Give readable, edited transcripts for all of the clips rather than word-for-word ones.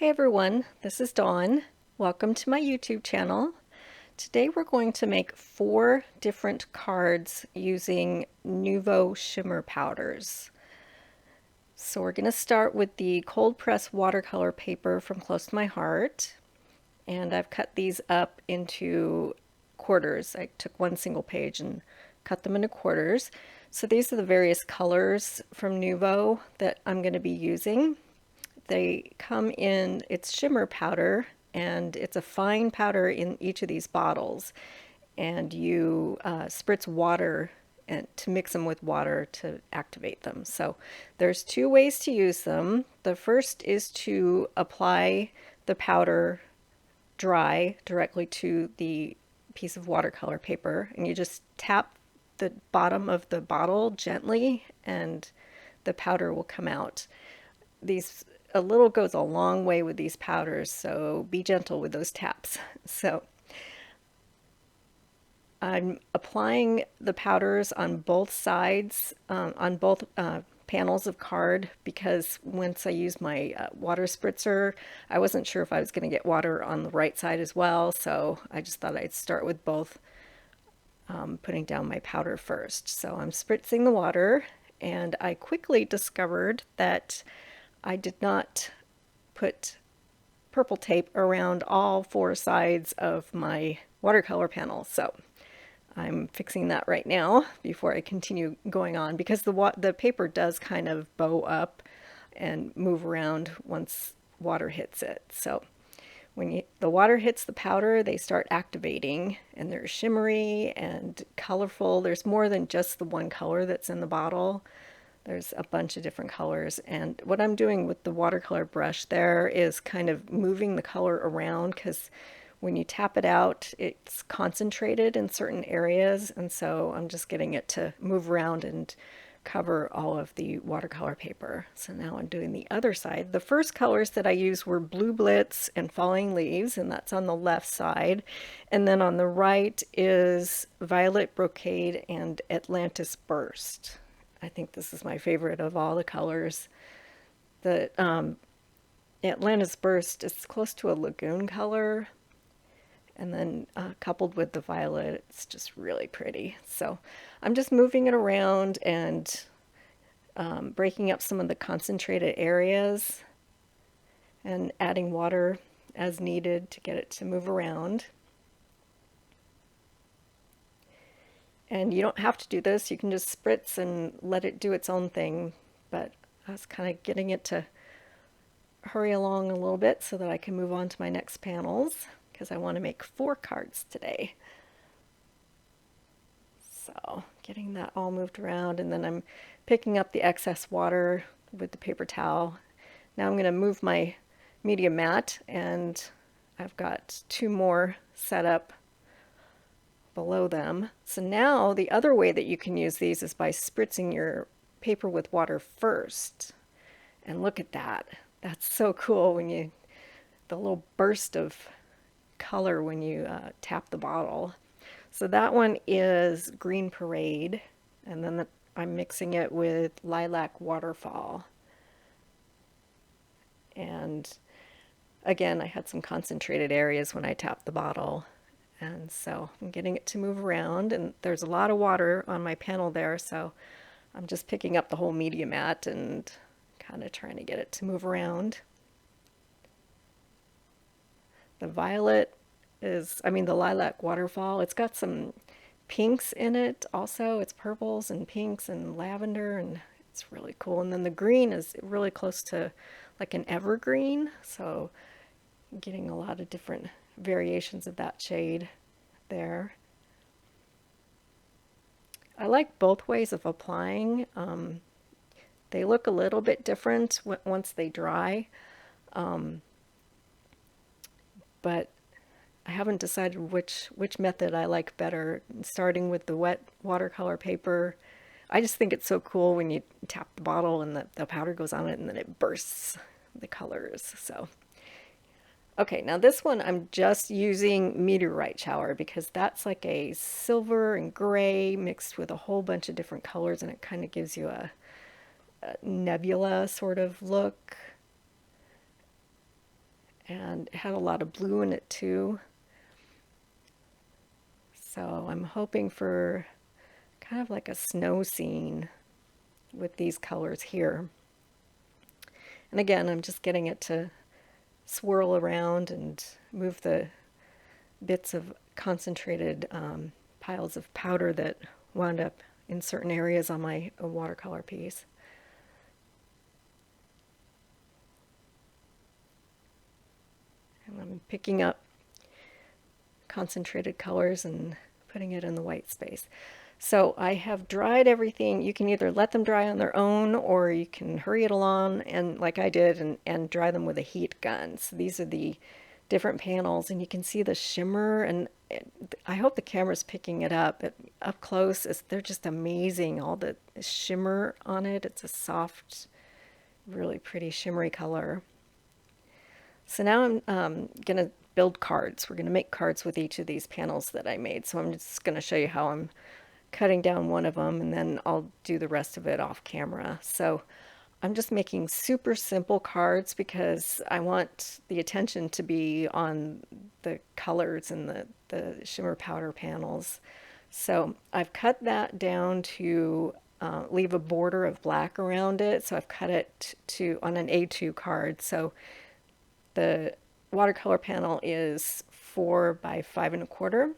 Hey everyone, this is Dawn. Welcome to my YouTube channel. Today we're going to make 4 different cards using Nuvo Shimmer Powders. So we're going to start with the cold press watercolor paper from Close to My Heart. And I've cut these up into quarters. I took one single page and cut them into quarters. So these are the various colors from Nuvo that I'm going to be using. They come in, it's shimmer powder, and it's a fine powder in each of these bottles. And you spritz water and to mix them with water to activate them. So there's 2 ways to use them. The first is to apply the powder dry directly to the piece of watercolor paper, and you just tap the bottom of the bottle gently and the powder will come out. A little goes a long way with these powders, so be gentle with those taps. So I'm applying the powders on both sides, on both panels of card, because once I used my water spritzer, I wasn't sure if I was going to get water on the right side as well, so I just thought I'd start with both, putting down my powder first. So I'm spritzing the water, and I quickly discovered that I did not put purple tape around all 4 sides of my watercolor panel. So I'm fixing that right now before I continue going on, because the paper does kind of bow up and move around once water hits it. So when the water hits the powder, they start activating, and they're shimmery and colorful. There's more than just the one color that's in the bottle. There's a bunch of different colors, and what I'm doing with the watercolor brush there is kind of moving the color around, because when you tap it out, it's concentrated in certain areas, and so I'm just getting it to move around and cover all of the watercolor paper. So now I'm doing the other side. The first colors that I used were Blue Blitz and Falling Leaves, and that's on the left side. And then on the right is Violet Brocade and Atlantis Burst. I think this is my favorite of all the colors. The Atlantis Burst is close to a lagoon color, and then coupled with the violet, it's just really pretty. So I'm just moving it around and breaking up some of the concentrated areas and adding water as needed to get it to move around. And you don't have to do this, you can just spritz and let it do its own thing, but I was kind of getting it to hurry along a little bit so that I can move on to my next panels, because I want to make 4 cards today. So getting that all moved around, and then I'm picking up the excess water with the paper towel. Now I'm going to move my media mat, and I've got 2 more set up below them. So now the other way that you can use these is by spritzing your paper with water first. And look at that. That's so cool when the little burst of color when you tap the bottle. So that one is Green Parade, and then I'm mixing it with Lilac Waterfall. And again, I had some concentrated areas when I tapped the bottle. And so I'm getting it to move around, and there's a lot of water on my panel there, so I'm just picking up the whole media mat and kind of trying to get it to move around. The violet the Lilac Waterfall, it's got some pinks in it also. It's purples and pinks and lavender, and it's really cool. And then the green is really close to like an evergreen, so I'm getting a lot of different variations of that shade there. I like both ways of applying. They look a little bit different once they dry, but I haven't decided which method I like better. Starting with the wet watercolor paper, I just think it's so cool when you tap the bottle and the powder goes on it and then it bursts the colors. So okay, now this one I'm just using Meteorite shower, because that's like a silver and gray mixed with a whole bunch of different colors, and it kind of gives you a nebula sort of look. and it had a lot of blue in it too. So I'm hoping for kind of like a snow scene with these colors here. And again, I'm just getting it to swirl around and move the bits of concentrated piles of powder that wound up in certain areas on my watercolor piece. And I'm picking up concentrated colors and putting it in the white space. So I have dried everything. You can either let them dry on their own or you can hurry it along and like I did and dry them with a heat gun. So these are the different panels and you can see the shimmer and I hope the camera's picking it up. Up close, they're just amazing. All the shimmer on it. It's a soft, really pretty shimmery color. So now I'm going to build cards. We're going to make cards with each of these panels that I made. So I'm just going to show you how I'm cutting down one of them and then I'll do the rest of it off camera. So I'm just making super simple cards because I want the attention to be on the colors and the shimmer powder panels. So I've cut that down to leave a border of black around it. So I've cut it to on an A2 card. So the watercolor panel is 4 by 5 1/4.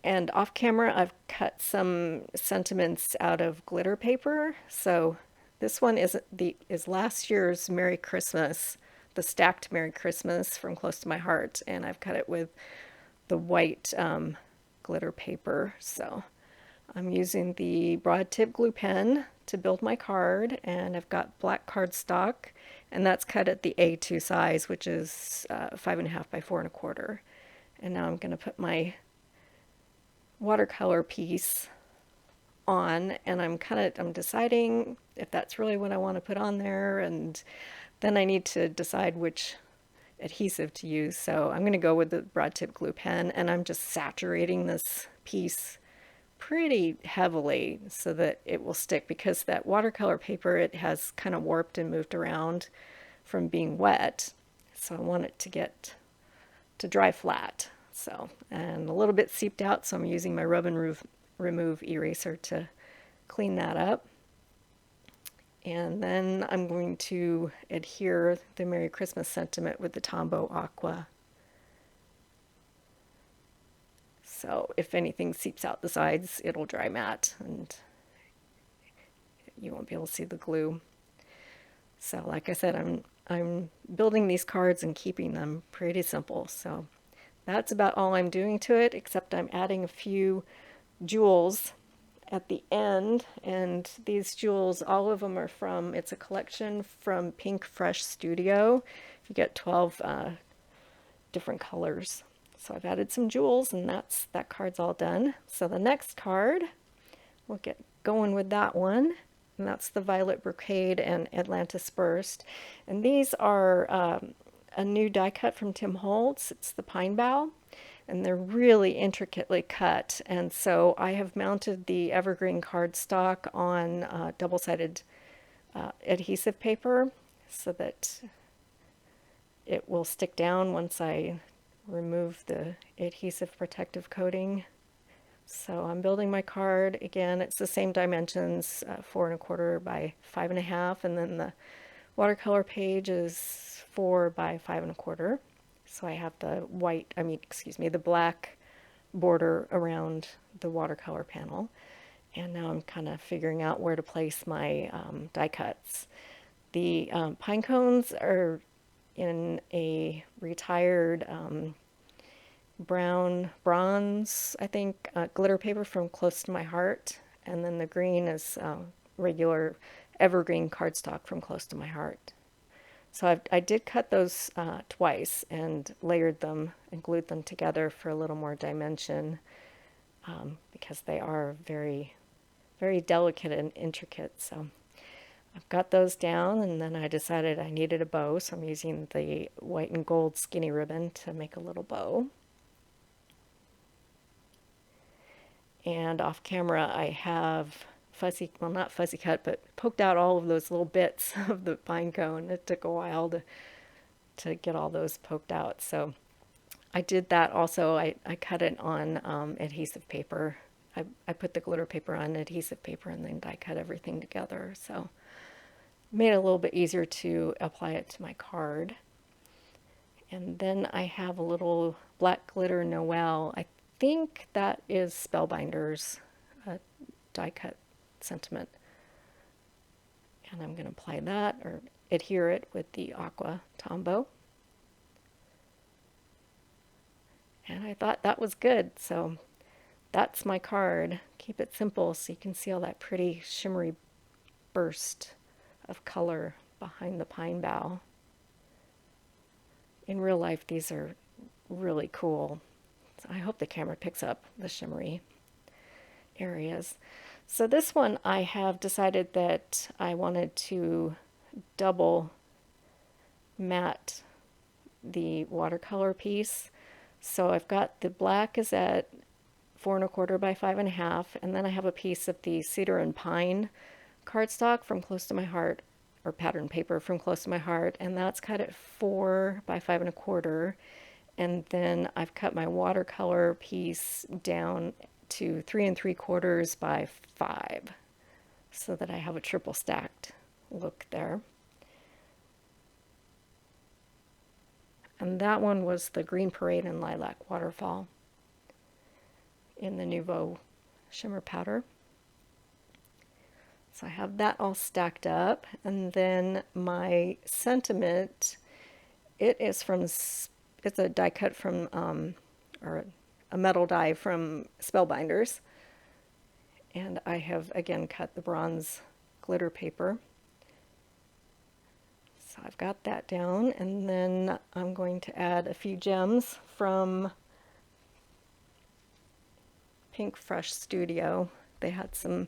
And off camera, I've cut some sentiments out of glitter paper. So this one is last year's Merry Christmas, the stacked Merry Christmas from Close to My Heart, and I've cut it with the white glitter paper. So I'm using the broad tip glue pen to build my card, and I've got black cardstock, and that's cut at the A2 size, which is 5 1/2 by 4 1/4. And now I'm going to put my watercolor piece on and I'm deciding if that's really what I want to put on there, and then I need to decide which adhesive to use. So I'm going to go with the broad tip glue pen and I'm just saturating this piece pretty heavily so that it will stick, because that watercolor paper, it has kind of warped and moved around from being wet. So I want it to get to dry flat. So, and a little bit seeped out, so I'm using my rub and remove eraser to clean that up. And then I'm going to adhere the Merry Christmas sentiment with the Tombow Aqua. So if anything seeps out the sides, it'll dry matte and you won't be able to see the glue. So like I said, I'm building these cards and keeping them pretty simple. So that's about all I'm doing to it, except I'm adding a few jewels at the end. And these jewels, all of them are from, it's a collection from Pink Fresh Studio. You get 12 different colors. So I've added some jewels and that card's all done. So the next card, we'll get going with that one. And that's the Violet Brocade and Atlantis Burst. And these are a new die cut from Tim Holtz. It's the pine bough, and they're really intricately cut. And so I have mounted the evergreen cardstock on double-sided adhesive paper so that it will stick down once I remove the adhesive protective coating. So I'm building my card. Again, it's the same dimensions, 4 1/4 by 5 1/2, and then the watercolor page is 4 by 5 1/4. So I have the the black border around the watercolor panel. And now I'm kind of figuring out where to place my die cuts. The pine cones are in a retired bronze, I think, glitter paper from Close to My Heart. And then the green is regular evergreen cardstock from Close to My Heart. So I did cut those twice and layered them and glued them together for a little more dimension because they are very, very delicate and intricate. So I've got those down, and then I decided I needed a bow, so I'm using the white and gold skinny ribbon to make a little bow. And off camera I have not fuzzy cut, but poked out all of those little bits of the pine cone. It took a while to to get all those poked out. So I did that also. I cut it on adhesive paper. I put the glitter paper on adhesive paper and then die cut everything together. So made it a little bit easier to apply it to my card. And then I have a little black glitter Noel. I think that is Spellbinders die cut sentiment. And I'm going to apply that or adhere it with the Aqua Tombow. And I thought that was good, so that's my card. Keep it simple so you can see all that pretty shimmery burst of color behind the pine bough. In real life, these are really cool. So I hope the camera picks up the shimmery areas. So this one I have decided that I wanted to double matte the watercolor piece. So I've got the black is at 4 1/4 by 5 1/2, and then I have a piece of the cedar and pine cardstock from Close to My Heart, or pattern paper from Close to My Heart, and that's cut at 4 by 5 1/4. And then I've cut my watercolor piece down to 3 3/4 by 5, so that I have a triple stacked look there. And that one was the Green Parade and Lilac Waterfall in the Nuvo Shimmer Powder. So I have that all stacked up. And then my sentiment, it is from, it's a die cut from, or a metal die from Spellbinders. And I have again cut the bronze glitter paper. So I've got that down, and then I'm going to add a few gems from Pink Fresh Studio. They had some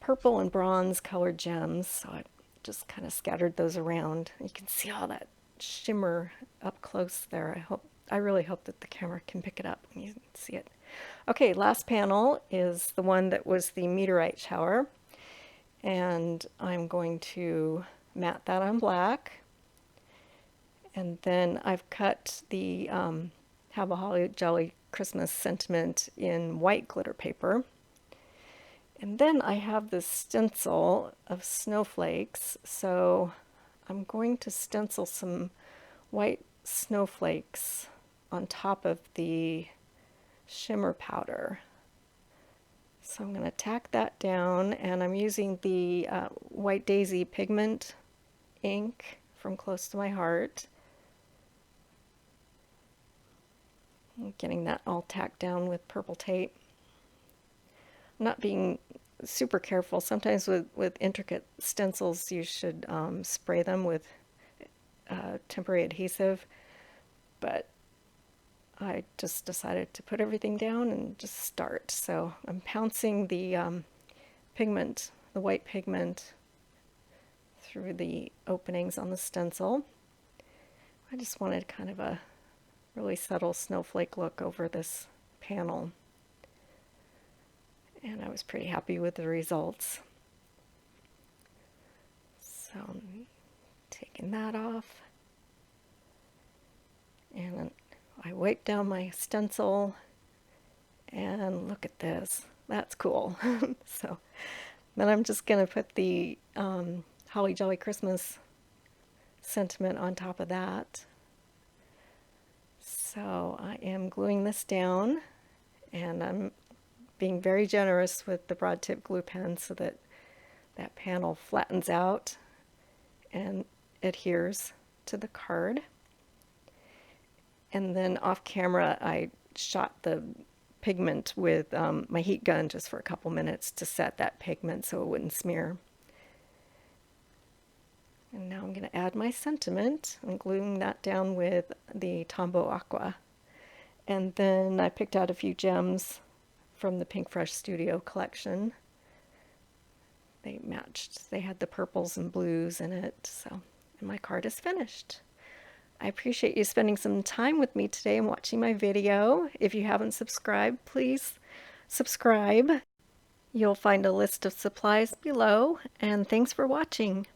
purple and bronze colored gems, so I just kind of scattered those around. You can see all that shimmer up close there. I really hope that the camera can pick it up and you can see it. Okay, last panel is the one that was the Meteorite shower, and I'm going to matte that on black. And then I've cut the Have a Holly Jolly Christmas sentiment in white glitter paper. And then I have this stencil of snowflakes, so I'm going to stencil some white snowflakes on top of the shimmer powder. So I'm going to tack that down, and I'm using the White Daisy pigment ink from Close to My Heart. I'm getting that all tacked down with purple tape. I'm not being super careful. Sometimes with intricate stencils you should spray them with temporary adhesive, but I just decided to put everything down and just start. So I'm pouncing the pigment, the white pigment, through the openings on the stencil. I just wanted kind of a really subtle snowflake look over this panel, and I was pretty happy with the results. So I'm taking that off, and I wipe down my stencil, and look at this. That's cool. So then I'm just going to put the Holly Jolly Christmas sentiment on top of that. So I am gluing this down, and I'm being very generous with the broad tip glue pen so that that panel flattens out and adheres to the card. And then off camera I shot the pigment with my heat gun just for a couple minutes to set that pigment so it wouldn't smear. And now I'm going to add my sentiment. I'm gluing that down with the Tombow Aqua. And then I picked out a few gems from the Pink Fresh Studio collection. They matched. They had the purples and blues in it. So, and my card is finished. I appreciate you spending some time with me today and watching my video. If you haven't subscribed, please subscribe. You'll find a list of supplies below, and thanks for watching.